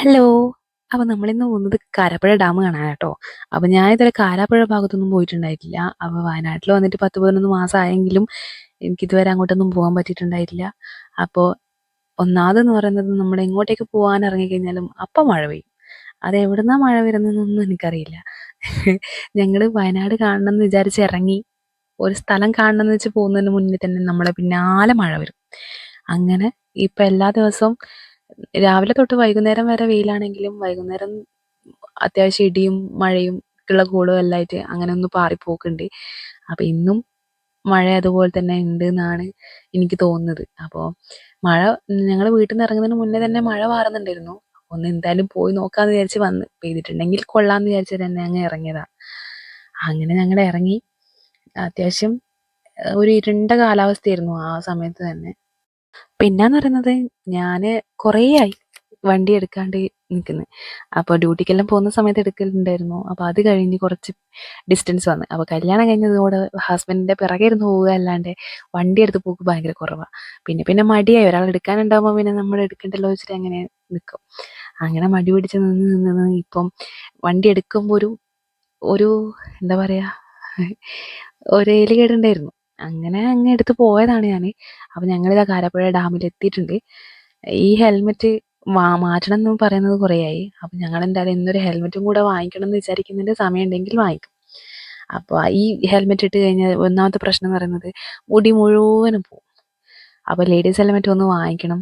Hello. അപ്പൊ നമ്മളിന്ന് പോകുന്നത് കാരാപ്പുഴ ഡാം കാണാനാട്ടോ. അപ്പൊ ഞാൻ ഇതുവരെ കാരാപ്പുഴ ഭാഗത്തൊന്നും പോയിട്ടുണ്ടായിട്ടില്ല. അപ്പൊ വയനാട്ടിൽ വന്നിട്ട് 10-11 മാസം ആയെങ്കിലും എനിക്കിതുവരെ അങ്ങോട്ടൊന്നും പോകാൻ പറ്റിയിട്ടുണ്ടായിട്ടില്ല. അപ്പോൾ ഒന്നാമതെന്ന് പറയുന്നത് നമ്മൾ എങ്ങോട്ടേക്ക് പോകാൻ ഇറങ്ങിക്കഴിഞ്ഞാലും അപ്പം മഴ പെയ്യും. അത് എവിടുന്നാ മഴ വരുന്നതെന്നൊന്നും എനിക്കറിയില്ല. ഞങ്ങള് വയനാട് കാണണം എന്ന് വിചാരിച്ച് ഇറങ്ങി. ഒരു സ്ഥലം കാണണം എന്ന് വെച്ച് പോകുന്നതിന് മുന്നേ തന്നെ നമ്മളെ പിന്നാലെ മഴ വരും. അങ്ങനെ ഇപ്പൊ എല്ലാ ദിവസവും രാവിലെ തൊട്ട് വൈകുന്നേരം വരെ വെയിലാണെങ്കിലും വൈകുന്നേരം അത്യാവശ്യം ഇടിയും മഴയും ഇളക്കോളും എല്ലാം ആയിട്ട് അങ്ങനെ ഒന്ന് പാറിപ്പോക്കുണ്ട്. അപ്പൊ ഇന്നും മഴ അതുപോലെ തന്നെ ഉണ്ട് എന്നാണ് എനിക്ക് തോന്നുന്നത്. അപ്പോൾ മഴ ഞങ്ങൾ വീട്ടിൽ നിന്ന് ഇറങ്ങുന്നതിന് മുന്നേ തന്നെ മഴ മാറുന്നുണ്ടായിരുന്നു. ഒന്ന് എന്തായാലും പോയി നോക്കാന്ന് വിചാരിച്ച് വന്ന് പെയ്തിട്ടുണ്ടെങ്കിൽ കൊള്ളാന്ന് വിചാരിച്ച് തന്നെ അങ്ങ് ഇറങ്ങിയതാ. അങ്ങനെ ഞങ്ങൾ ഇറങ്ങി. അത്യാവശ്യം ഒരു ഇരുണ്ട കാലാവസ്ഥയായിരുന്നു ആ സമയത്ത് തന്നെ. പിന്നെന്ന് പറയുന്നത് ഞാന് കുറേ ആയി വണ്ടി എടുക്കാണ്ട് നിൽക്കുന്നത്. അപ്പോൾ ഡ്യൂട്ടിക്കെല്ലാം പോകുന്ന സമയത്ത് എടുക്കലുണ്ടായിരുന്നു. അപ്പോൾ അത് കഴിഞ്ഞ് കുറച്ച് ഡിസ്റ്റൻസ് വന്ന്. അപ്പോൾ കല്യാണം കഴിഞ്ഞതോടെ ഹസ്ബൻഡിന്റെ പിറകെ ഇരുന്ന് പോവുക അല്ലാണ്ട് വണ്ടി എടുത്ത് പോക്ക് ഭയങ്കര കുറവാണ്. പിന്നെ പിന്നെ മടിയായി. ഒരാൾ എടുക്കാനുണ്ടാകുമ്പോൾ പിന്നെ നമ്മൾ എടുക്കണ്ടല്ലോ വെച്ചിട്ട് അങ്ങനെ നിൽക്കും. അങ്ങനെ മടി പിടിച്ച് നിന്ന് ഇപ്പം വണ്ടി എടുക്കുമ്പോൾ ഒരു ഒരു എന്താ പറയാ, ഒരു എലികേടുണ്ടായിരുന്നു. അങ്ങനെ അങ്ങ് എടുത്ത് പോയതാണ് ഞാൻ. അപ്പം ഞങ്ങളിതാ കാരാപ്പുഴ ഡാമിൽ എത്തിയിട്ടുണ്ട്. ഈ ഹെൽമെറ്റ് മാറ്റണം എന്ന് പറയുന്നത് കുറേ ആയി. അപ്പം ഞങ്ങൾ എന്തായാലും ഇന്നൊരു ഹെൽമെറ്റും കൂടെ വാങ്ങിക്കണം എന്ന് വിചാരിക്കുന്നുണ്ട്. സമയം ഉണ്ടെങ്കിൽ വാങ്ങിക്കും. അപ്പോൾ ഈ ഹെൽമെറ്റ് ഇട്ട് കഴിഞ്ഞാൽ ഒന്നാമത്തെ പ്രശ്നം എന്ന് പറയുന്നത് മുടി മുഴുവനും പോകും. അപ്പോൾ ലേഡീസ് ഹെൽമെറ്റ് ഒന്ന് വാങ്ങിക്കണം.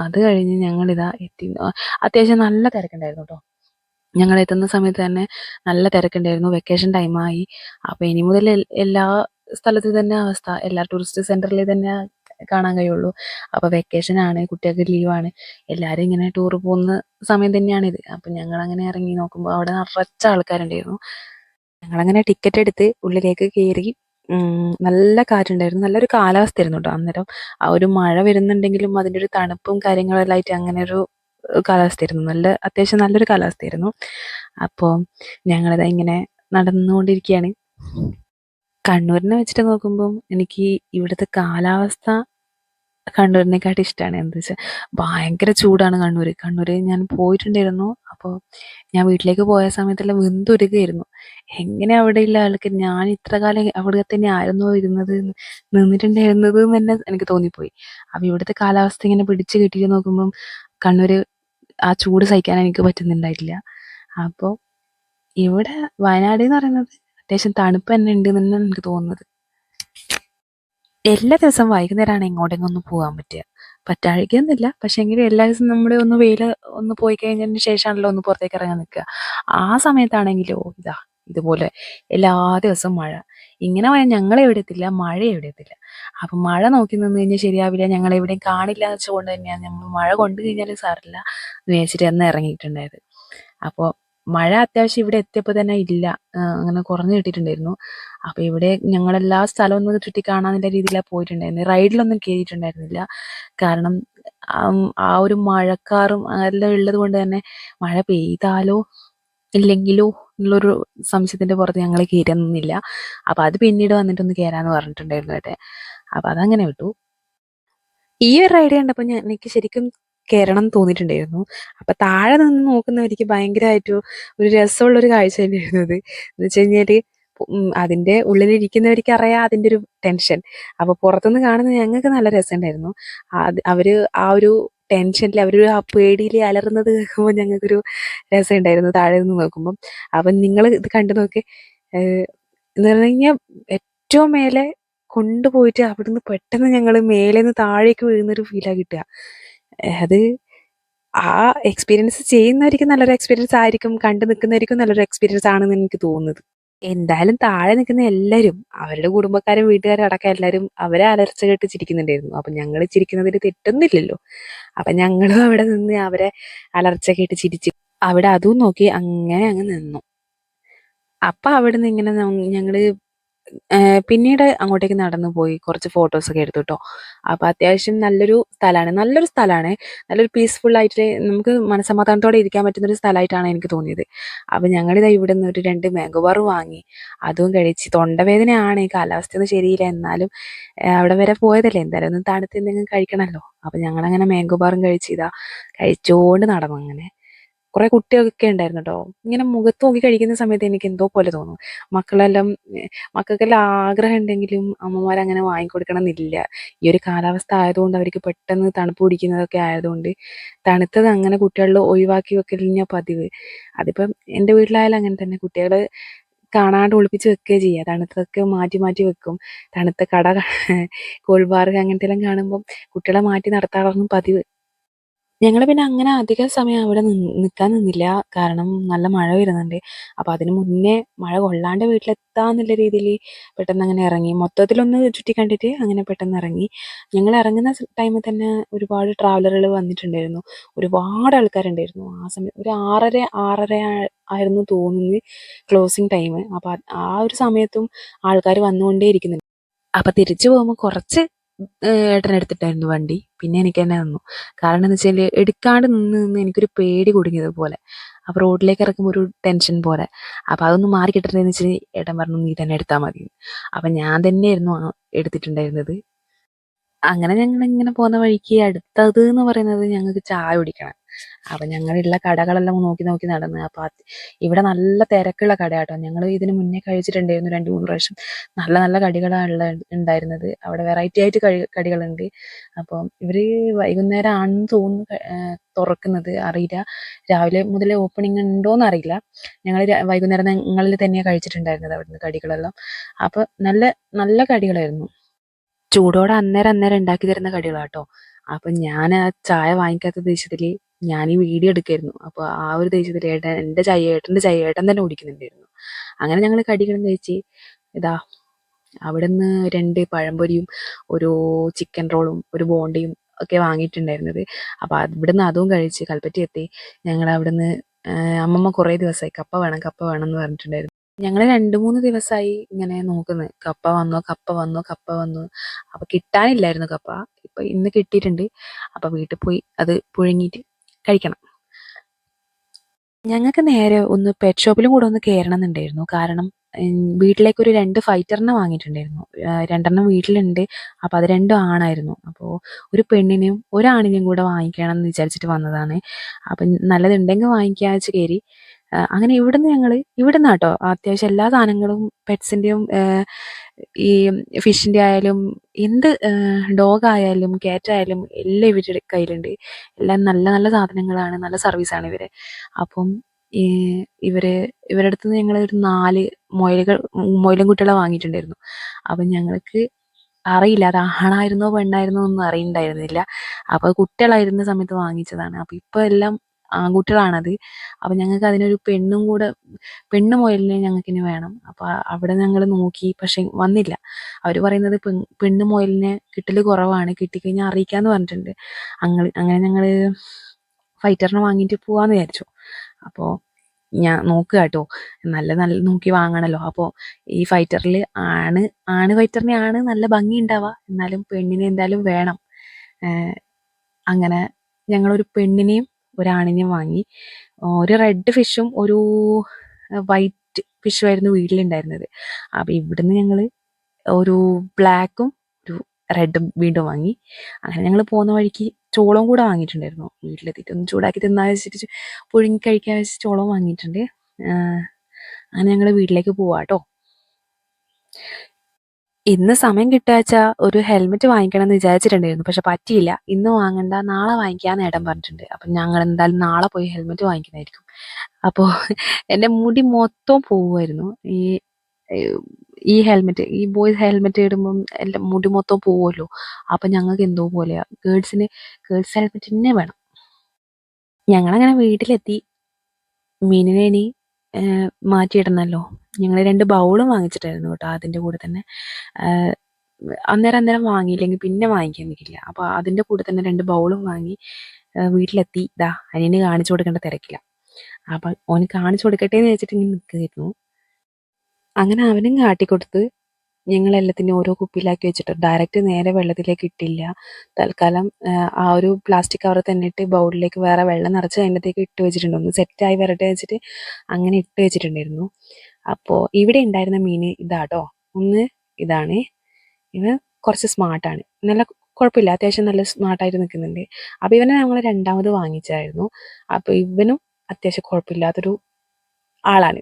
അത് കഴിഞ്ഞ് ഞങ്ങളിതാ എത്തി. അത്യാവശ്യം നല്ല തിരക്കുണ്ടായിരുന്നു കേട്ടോ. ഞങ്ങൾ എത്തുന്ന സമയത്ത് തന്നെ നല്ല തിരക്കുണ്ടായിരുന്നു. വെക്കേഷൻ ടൈമായി. അപ്പോൾ ഇനി മുതൽ എല്ലാ സ്ഥലത്ത് തന്നെ അവസ്ഥ. എല്ലാ ടൂറിസ്റ്റ് സെന്ററിൽ തന്നെ കാണാൻ കഴിയുള്ളൂ. അപ്പോൾ വെക്കേഷനാണ്, കുട്ടികൾക്ക് ലീവാണ്. എല്ലാവരും ഇങ്ങനെ ടൂർ പോകുന്ന സമയം തന്നെയാണിത്. അപ്പം ഞങ്ങളങ്ങനെ ഇറങ്ങി നോക്കുമ്പോൾ അവിടെ നിറച്ച ആൾക്കാരുണ്ടായിരുന്നു. ഞങ്ങളങ്ങനെ ടിക്കറ്റ് എടുത്ത് ഉള്ളിലേക്ക് കയറി. നല്ല കാറ്റുണ്ടായിരുന്നു. നല്ലൊരു കാലാവസ്ഥയായിരുന്നു കേട്ടോ അന്നേരം. ആ ഒരു മഴ വരുന്നുണ്ടെങ്കിലും അതിൻ്റെ ഒരു തണുപ്പും കാര്യങ്ങളെല്ലാം ആയിട്ട് അങ്ങനെ ഒരു കാലാവസ്ഥയായിരുന്നു. അത്യാവശ്യം നല്ലൊരു കാലാവസ്ഥയായിരുന്നു. അപ്പോൾ ഞങ്ങളിതാ ഇങ്ങനെ നടന്നുകൊണ്ടിരിക്കുകയാണ്. കണ്ണൂരിനെ വെച്ചിട്ട് നോക്കുമ്പം എനിക്ക് ഇവിടുത്തെ കാലാവസ്ഥ കണ്ണൂരിനെക്കാട്ടും ഇഷ്ടമാണ്. എന്താ വെച്ചാൽ ഭയങ്കര ചൂടാണ് കണ്ണൂർ. കണ്ണൂർ ഞാൻ പോയിട്ടുണ്ടായിരുന്നു. അപ്പോൾ ഞാൻ വീട്ടിലേക്ക് പോയ സമയത്തെല്ലാം വെന്തുരുകയായിരുന്നു. എങ്ങനെ അവിടെയുള്ള ആൾക്ക് ഞാൻ ഇത്ര കാലം അവിടെ തന്നെ ആയിരുന്നോ നിന്നിട്ടുണ്ടായിരുന്നത് എന്ന് തന്നെ എനിക്ക് തോന്നിപ്പോയി. അപ്പോൾ ഇവിടുത്തെ കാലാവസ്ഥ ഇങ്ങനെ പിടിച്ച് കിട്ടിയിട്ട് നോക്കുമ്പം കണ്ണൂർ ആ ചൂട് സഹിക്കാൻ എനിക്ക് പറ്റുന്നുണ്ടായിട്ടില്ല. അപ്പോൾ ഇവിടെ വയനാട് എന്ന് പറയുന്നത് അത്യാവശ്യം തണുപ്പ് തന്നെ ഉണ്ട് എന്ന് തന്നെയാണ് എനിക്ക് തോന്നുന്നത്. എല്ലാ ദിവസവും വൈകുന്നേരമാണ് എങ്ങോട്ടെങ്കിലും ഒന്ന് പോകാൻ പറ്റുക. പറ്റാഴികയൊന്നുമില്ല, പക്ഷേ എങ്കിലും എല്ലാ ദിവസവും നമ്മൾ ഒന്ന് വെയിൽ ഒന്ന് പോയി കഴിഞ്ഞതിന് ശേഷമാണല്ലോ ഒന്ന് പുറത്തേക്ക് ഇറങ്ങാൻ നിൽക്കുക. ആ സമയത്താണെങ്കിലോ ഇതുപോലെ എല്ലാ ദിവസവും മഴ. ഇങ്ങനെ പോയാൽ ഞങ്ങൾ എവിടെ എത്തില്ല, മഴ എവിടെ എത്തില്ല. അപ്പം മഴ നോക്കി നിന്ന് കഴിഞ്ഞാൽ ശരിയാവില്ല, ഞങ്ങൾ എവിടെയും കാണില്ല എന്ന് വെച്ചുകൊണ്ട് തന്നെയാണ് നമ്മൾ മഴ കൊണ്ടു കഴിഞ്ഞാലും സാറില്ല എന്ന് വിചാരിച്ചിട്ട് അന്ന് ഇറങ്ങിയിട്ടുണ്ടായത്. അപ്പോൾ മഴ അത്യാവശ്യം ഇവിടെ എത്തിയപ്പോൾ തന്നെ ഇല്ല, അങ്ങനെ കുറഞ്ഞു കിട്ടിയിട്ടുണ്ടായിരുന്നു. അപ്പോൾ ഇവിടെ ഞങ്ങളെല്ലാ സ്ഥലവും ഒന്ന് ചുറ്റി കാണാനുള്ള രീതിയിലാണ് പോയിട്ടുണ്ടായിരുന്നത്. റൈഡിലൊന്നും കയറിയിട്ടുണ്ടായിരുന്നില്ല. കാരണം ആ ഒരു മഴക്കാറും എല്ലാം ഉള്ളത് കൊണ്ട് തന്നെ മഴ പെയ്താലോ ഇല്ലെങ്കിലോ എന്നുള്ളൊരു സംശയത്തിൻ്റെ പുറത്ത് ഞങ്ങൾ കയറുന്നില്ല. അപ്പോൾ അത് പിന്നീട് വന്നിട്ടൊന്ന് കയറാമെന്ന് പറഞ്ഞിട്ടുണ്ടായിരുന്നു കേട്ടെ. അപ്പോൾ അതങ്ങനെ വിട്ടു. ഈ ഒരു റൈഡ് കണ്ടപ്പോൾ എനിക്ക് ശരിക്കും കയറണം എന്ന് തോന്നിയിട്ടുണ്ടായിരുന്നു. അപ്പം താഴെ നിന്ന് നോക്കുന്നവർക്ക് ഭയങ്കരമായിട്ട് ഒരു രസമുള്ളൊരു കാഴ്ച തന്നെയായിരുന്നു അത്. എന്ന് വെച്ച് കഴിഞ്ഞാൽ അതിൻ്റെ ഉള്ളിലിരിക്കുന്നവർക്ക് അറിയാം അതിൻ്റെ ഒരു ടെൻഷൻ. അപ്പോൾ പുറത്തുനിന്ന് കാണുന്ന ഞങ്ങൾക്ക് നല്ല രസമുണ്ടായിരുന്നു. അവർ ആ ഒരു ടെൻഷനിൽ അവരൊരു ആ പേടിയിൽ അലറുന്നത് കേൾക്കുമ്പോൾ ഞങ്ങൾക്കൊരു രസമുണ്ടായിരുന്നു താഴെ നിന്ന് നോക്കുമ്പം. അപ്പം നിങ്ങൾ ഇത് കണ്ടു നോക്ക്. എന്ന് പറഞ്ഞു കഴിഞ്ഞാൽ ഏറ്റവും മേലെ കൊണ്ടുപോയിട്ട് അവിടുന്ന് പെട്ടെന്ന് ഞങ്ങൾ മേലെ നിന്ന് താഴേക്ക് വീഴുന്നൊരു ഫീലാണ് കിട്ടുക. അത് ആ എക്സ്പീരിയൻസ് ചെയ്യുന്നവർക്ക് നല്ലൊരു എക്സ്പീരിയൻസ് ആയിരിക്കും, കണ്ടു നിൽക്കുന്നവർക്കും നല്ലൊരു എക്സ്പീരിയൻസ് ആണെന്ന് എനിക്ക് തോന്നുന്നത്. എന്തായാലും താഴെ നിൽക്കുന്ന എല്ലാവരും അവരുടെ കുടുംബക്കാരും വീട്ടുകാരും അടക്കം എല്ലാവരും അവരെ അലർച്ച കേട്ട് ചിരിക്കുന്നുണ്ടായിരുന്നു. അപ്പം ഞങ്ങൾ ചിരിക്കുന്നതിൽ തെറ്റൊന്നുമില്ലല്ലോ. അപ്പം ഞങ്ങളും അവിടെ നിന്ന് അവരെ അലർച്ച കേട്ട് ചിരിച്ച് അവിടെ അതും നോക്കി അങ്ങനെ അങ്ങ് നിന്നു. അപ്പം അവിടെ നിന്ന് ഇങ്ങനെ ഞങ്ങൾ പിന്നീട് അങ്ങോട്ടേക്ക് നടന്നു പോയി കുറച്ച് ഫോട്ടോസൊക്കെ എടുത്തു കേട്ടോ. അപ്പോൾ അത്യാവശ്യം നല്ലൊരു സ്ഥലമാണ്. നല്ലൊരു പീസ്ഫുൾ ആയിട്ട് നമുക്ക് മനസ്സമാധാനത്തോടെ ഇരിക്കാൻ പറ്റുന്നൊരു സ്ഥലമായിട്ടാണ് എനിക്ക് തോന്നിയത്. അപ്പോൾ ഞങ്ങളിതാ ഇവിടെ നിന്ന് ഒരു 2 മാംഗോ ബാർ വാങ്ങി. അതും കഴിച്ച് തൊണ്ടവേദനയാണ്, കാലാവസ്ഥയൊന്നും ശരിയില്ല, എന്നാലും അവിടെ വരെ പോയതല്ലേ, എന്തായാലും ഒന്ന് തണുത്ത് എന്തെങ്കിലും കഴിക്കണമല്ലോ. അപ്പോൾ ഞങ്ങളങ്ങനെ മാംഗോ ബാറും കഴിച്ചോണ്ട് നടന്നു അങ്ങനെ. കുറേ കുട്ടികളൊക്കെ ഉണ്ടായിരുന്നു കേട്ടോ. ഇങ്ങനെ മുഖത്ത് നോക്കി കഴിക്കുന്ന സമയത്ത് എനിക്ക് എന്തോ പോലെ തോന്നും. മക്കളെല്ലാം മക്കൾക്കെല്ലാം ആഗ്രഹം ഉണ്ടെങ്കിലും അമ്മമാരങ്ങനെ വാങ്ങിക്കൊടുക്കണം എന്നില്ല. ഈ ഒരു കാലാവസ്ഥ ആയതുകൊണ്ട് അവർക്ക് പെട്ടെന്ന് തണുപ്പ് പിടിക്കുന്നതൊക്കെ ആയതുകൊണ്ട് തണുത്തത് അങ്ങനെ കുട്ടികളിൽ ഒഴിവാക്കി വെക്കലിന് പതിവ്. അതിപ്പം എൻ്റെ വീട്ടിലായാലും അങ്ങനെ തന്നെ. കുട്ടികൾ കാണാണ്ട് ഒളിപ്പിച്ച് വെക്കുകയും ചെയ്യുക. തണുത്തതൊക്കെ മാറ്റി മാറ്റി വെക്കും. തണുത്ത കട കൂൾബാർ അങ്ങനത്തെ എല്ലാം കാണുമ്പം കുട്ടികളെ മാറ്റി നടത്താറായിരുന്നു പതിവ്. ഞങ്ങൾ പിന്നെ അങ്ങനെ അധിക സമയം അവിടെ നിൽക്കാൻ നിന്നില്ല. കാരണം നല്ല മഴ വരുന്നുണ്ട്. അപ്പോൾ അതിന് മുന്നേ മഴ കൊള്ളാണ്ട് വീട്ടിലെത്താന്നുള്ള രീതിയിൽ പെട്ടെന്ന് അങ്ങനെ ഇറങ്ങി. മൊത്തത്തിലൊന്ന് ചുറ്റി കണ്ടിട്ട് അങ്ങനെ പെട്ടെന്ന് ഇറങ്ങി. ഞങ്ങൾ ഇറങ്ങുന്ന ടൈമിൽ തന്നെ ഒരുപാട് ട്രാവലറുകൾ വന്നിട്ടുണ്ടായിരുന്നു. ഒരുപാട് ആൾക്കാരുണ്ടായിരുന്നു. ആ സമയം ഒരു 6:30 ആയിരുന്നു തോന്നുന്നു ക്ലോസിങ് ടൈം. അപ്പോൾ ആ ഒരു സമയത്തും ആൾക്കാർ വന്നുകൊണ്ടേ ഇരിക്കുന്നുണ്ട്. അപ്പം തിരിച്ചു പോകുമ്പോൾ കുറച്ച് ഏട്ടനെടുത്തിട്ടായിരുന്നു വണ്ടി. പിന്നെ എനിക്ക് തന്നെ തന്നു. കാരണം എന്ന് വെച്ചാൽ എടുക്കാണ്ട് നിന്ന് എനിക്കൊരു പേടി കുടുങ്ങിയതുപോലെ. അപ്പോൾ റോഡിലേക്ക് ഇറക്കുമ്പോൾ ഒരു ടെൻഷൻ പോലെ. അപ്പോൾ അതൊന്ന് മാറി കിട്ടണമെന്ന് വെച്ചാൽ ഏട്ടൻ പറഞ്ഞു നീ തന്നെ എടുത്താൽ മതി. അപ്പം ഞാൻ തന്നെയായിരുന്നു എടുത്തിട്ടുണ്ടായിരുന്നത്. അങ്ങനെ ഞങ്ങളിങ്ങനെ പോകുന്ന വഴിക്ക് അടുത്തത് എന്ന് പറയുന്നത് ഞങ്ങൾക്ക് ചായ കുടിക്കണം. അപ്പം ഞങ്ങളുള്ള കടകളെല്ലാം നോക്കി നോക്കി നടന്ന്. അപ്പം ഇവിടെ നല്ല തിരക്കുള്ള കടയാട്ടോ. ഞങ്ങൾ ഇതിന് മുന്നേ കഴിച്ചിട്ടുണ്ടായിരുന്നു 2-3 പ്രാവശ്യം. നല്ല നല്ല കടികളാണ് ഉണ്ടായിരുന്നത്. അവിടെ വെറൈറ്റി ആയിട്ട് കടികളുണ്ട്. അപ്പം ഇവർ വൈകുന്നേരം ആണെന്ന് തോന്നുന്നു തുറക്കുന്നത്, അറിയില്ല. രാവിലെ മുതലേ ഓപ്പണിംഗ് ഉണ്ടോയെന്ന് അറിയില്ല. ഞങ്ങൾ വൈകുന്നേരം ഞങ്ങളിൽ തന്നെയാണ് കഴിച്ചിട്ടുണ്ടായിരുന്നത് അവിടുന്ന് കടികളെല്ലാം. അപ്പം നല്ല നല്ല കടികളായിരുന്നു. ചൂടോടെ അന്നേരം ഉണ്ടാക്കി തരുന്ന കടികളാട്ടോ. അപ്പം ഞാൻ ആ ചായ വാങ്ങിക്കാത്ത ദേഷ്യത്തിൽ ഞാൻ ഈ വീഡിയോ എടുക്കായിരുന്നു. അപ്പോൾ ആ ഒരു ദേഷ്യത്തിൽ ഏട്ടൻ്റെ ചായ ഏട്ടൻ തന്നെ കുടിക്കുന്നുണ്ടായിരുന്നു. അങ്ങനെ ഞങ്ങൾ കടികളും കഴിച്ച് ഇതാ അവിടുന്ന് 2 പഴംപൊരിയും ഒരു ചിക്കൻ റോളും ഒരു ബോണ്ടയും ഒക്കെ വാങ്ങിയിട്ടുണ്ടായിരുന്നത്. അപ്പോൾ ഇവിടുന്ന് അതും കഴിച്ച് കൽപ്പറ്റ എത്തി. ഞങ്ങൾ അവിടുന്ന് അമ്മമ്മ കുറേ ദിവസമായി കപ്പ വേണം എന്ന് പറഞ്ഞിട്ടുണ്ടായിരുന്നു. ഞങ്ങൾ 2-3 ദിവസമായി ഇങ്ങനെ നോക്കുന്നത്. കപ്പ വന്നു. അപ്പോൾ കിട്ടാനില്ലായിരുന്നു കപ്പ. ഇപ്പം ഇന്ന് കിട്ടിയിട്ടുണ്ട്. അപ്പോൾ വീട്ടിൽ പോയി അത് പുഴുങ്ങിയിട്ട് കഴിക്കണം. ഞങ്ങൾക്ക് നേരെ ഒന്ന് പെറ്റ് ഷോപ്പിലും കൂടെ ഒന്ന് കയറണം എന്നുണ്ടായിരുന്നു. കാരണം വീട്ടിലേക്കൊരു 2 ഫൈറ്ററിനെ വാങ്ങിയിട്ടുണ്ടായിരുന്നു. 2 വീട്ടിലുണ്ട്. അപ്പോൾ അത് 2 ആണായിരുന്നു. അപ്പോൾ ഒരു പെണ്ണിനെയും ഒരാണിനെയും കൂടെ വാങ്ങിക്കണം എന്ന് വിചാരിച്ചിട്ട് വന്നതാണ്. അപ്പം നല്ലതുണ്ടെങ്കിൽ വാങ്ങിക്കാമെന്ന് വെച്ച് കയറി. അങ്ങനെ ഇവിടുന്നാട്ടോ അത്യാവശ്യം എല്ലാ സാധനങ്ങളും പെറ്റ്സിൻ്റെയും ഈ ഫിഷിൻ്റെ ആയാലും എന്ത് ഡോഗായാലും ക്യാറ്റായാലും എല്ലാം ഇവരുടെ കയ്യിലുണ്ട്. എല്ലാം നല്ല നല്ല സാധനങ്ങളാണ്. നല്ല സർവീസാണ് ഇവരെ. അപ്പം ഈ ഇവരുടെ അടുത്ത് നിന്ന് ഞങ്ങളൊരു 4 മുയലും കുട്ടികളെ വാങ്ങിയിട്ടുണ്ടായിരുന്നു. അപ്പം ഞങ്ങൾക്ക് അറിയില്ല അത് ആണായിരുന്നോ പെണ്ണായിരുന്നോ ഒന്നും അറിയണ്ടായിരുന്നില്ല. അപ്പോൾ കുട്ടികളായിരുന്ന സമയത്ത് വാങ്ങിച്ചതാണ്. അപ്പോൾ ഇപ്പോൾ എല്ലാം ആൺകുട്ടികളാണത്. അപ്പം ഞങ്ങൾക്ക് അതിനൊരു പെണ്ണ് മുയലിനെ ഞങ്ങൾക്കിനി വേണം. അപ്പോൾ അവിടെ ഞങ്ങൾ നോക്കി, പക്ഷെ വന്നില്ല. അവർ പറയുന്നത് പെണ്ണ് മുയലിനെ കിട്ടൽ കുറവാണ്, കിട്ടിക്കഴിഞ്ഞാൽ അറിയിക്കാമെന്ന് പറഞ്ഞിട്ടുണ്ട്. അങ്ങനെ ഞങ്ങൾ ഫൈറ്ററിനെ വാങ്ങിയിട്ട് പോവാമെന്ന് വിചാരിച്ചു. അപ്പോൾ ഞാൻ നോക്കുക കേട്ടോ, നല്ല നല്ല നോക്കി വാങ്ങണമല്ലോ. അപ്പോൾ ഈ ഫൈറ്ററിൽ ആണ് ഫൈറ്ററിനെയാണ് നല്ല ഭംഗി ഉണ്ടാവുക, എന്നാലും പെണ്ണിനെ എന്തായാലും വേണം. അങ്ങനെ ഞങ്ങളൊരു പെണ്ണിനെയും ഒരാണിനെയും വാങ്ങി. ഒരു റെഡ് ഫിഷും ഒരു വൈറ്റ് ഫിഷും ആയിരുന്നു വീട്ടിലുണ്ടായിരുന്നത്. അപ്പോൾ ഇവിടുന്ന് ഞങ്ങൾ ഒരു ബ്ലാക്കും ഒരു റെഡും വീണ്ടും വാങ്ങി. അങ്ങനെ ഞങ്ങൾ പോകുന്ന വഴിക്ക് ചോളവും കൂടെ വാങ്ങിയിട്ടുണ്ടായിരുന്നു. വീട്ടിലെത്തിയിട്ട് ഒന്ന് ചൂടാക്കി തിന്നാൻ വെച്ചിട്ട് പുഴുങ്ങി കഴിക്കാൻ വെച്ചിട്ട് ചോളവും വാങ്ങിയിട്ടുണ്ട്. അങ്ങനെ ഞങ്ങൾ വീട്ടിലേക്ക് പോവാട്ടോ. ഇന്ന് സമയം കിട്ടുകച്ചാൽ ഒരു ഹെൽമെറ്റ് വാങ്ങിക്കണം എന്ന് വിചാരിച്ചിട്ടുണ്ടായിരുന്നു. പക്ഷെ പറ്റിയില്ല. ഇന്ന് വാങ്ങണ്ട, നാളെ വാങ്ങിക്കാമെന്ന് ഏട്ടൻ പറഞ്ഞിട്ടുണ്ട്. അപ്പം ഞങ്ങൾ എന്തായാലും നാളെ പോയി ഹെൽമെറ്റ് വാങ്ങിക്കുന്നതായിരിക്കും. അപ്പോൾ എൻ്റെ മുടി മൊത്തം പോവുമായിരുന്നു. ഈ ഹെൽമെറ്റ്, ഈ ബോയ്സ് ഹെൽമെറ്റ് ഇടുമ്പം എല്ലാം മുടി മൊത്തം പോവുമല്ലോ. അപ്പം ഞങ്ങൾക്ക് എന്തോ പോലെയാണ്. ഗേൾസ് ഹെൽമെറ്റ് തന്നെ വേണം. ഞങ്ങളങ്ങനെ വീട്ടിലെത്തി. മീനിനെ ഇനി മാറ്റിയിടണമല്ലോ. ഞങ്ങൾ 2 ബൗളും വാങ്ങിച്ചിട്ടായിരുന്നു കേട്ടോ അതിൻ്റെ കൂടെ തന്നെ. അന്നേരം വാങ്ങിയില്ലെങ്കിൽ പിന്നെ വാങ്ങിക്കാൻ നിൽക്കില്ല. അപ്പോൾ അതിൻ്റെ കൂടെ തന്നെ 2 ബൗളും വാങ്ങി വീട്ടിലെത്തി. അനിയന് കാണിച്ചു കൊടുക്കേണ്ട തിരക്കില്ല. അപ്പം ഓന് കാണിച്ചു കൊടുക്കട്ടെ എന്ന് വെച്ചിട്ട് ഇങ്ങനെ നിൽക്കുകയായിരുന്നു. അങ്ങനെ അവനും കാട്ടിക്കൊടുത്ത് ഞങ്ങളെല്ലാത്തിനും ഓരോ കുപ്പിയിലാക്കി വെച്ചിട്ട് ഡയറക്റ്റ് നേരെ വെള്ളത്തിലേക്ക് ഇട്ടില്ല. തൽക്കാലം ആ ഒരു പ്ലാസ്റ്റിക് കവർ തന്നെ ഇട്ട് ബൗളിലേക്ക് വേറെ വെള്ളം നിറച്ച് അതിനകത്തേക്ക് ഇട്ട് വെച്ചിട്ടുണ്ട്. ഒന്ന് സെറ്റായി വരട്ടെ വെച്ചിട്ട് അങ്ങനെ ഇട്ട് വെച്ചിട്ടുണ്ടായിരുന്നു. അപ്പോൾ ഇവിടെ ഉണ്ടായിരുന്ന മീൻ ഇതാട്ടോ. ഒന്ന് ഇതാണ്. ഇവൻ കുറച്ച് സ്മാർട്ടാണ്. നല്ല കുഴപ്പമില്ല, അത്യാവശ്യം നല്ല സ്മാർട്ടായിട്ട് നിൽക്കുന്നുണ്ട്. അപ്പോൾ ഇവനെ ഞങ്ങൾ 2ാമത് വാങ്ങിച്ചായിരുന്നു. അപ്പോൾ ഇവനും അത്യാവശ്യം കുഴപ്പമില്ലാത്തൊരു ആളാണ്.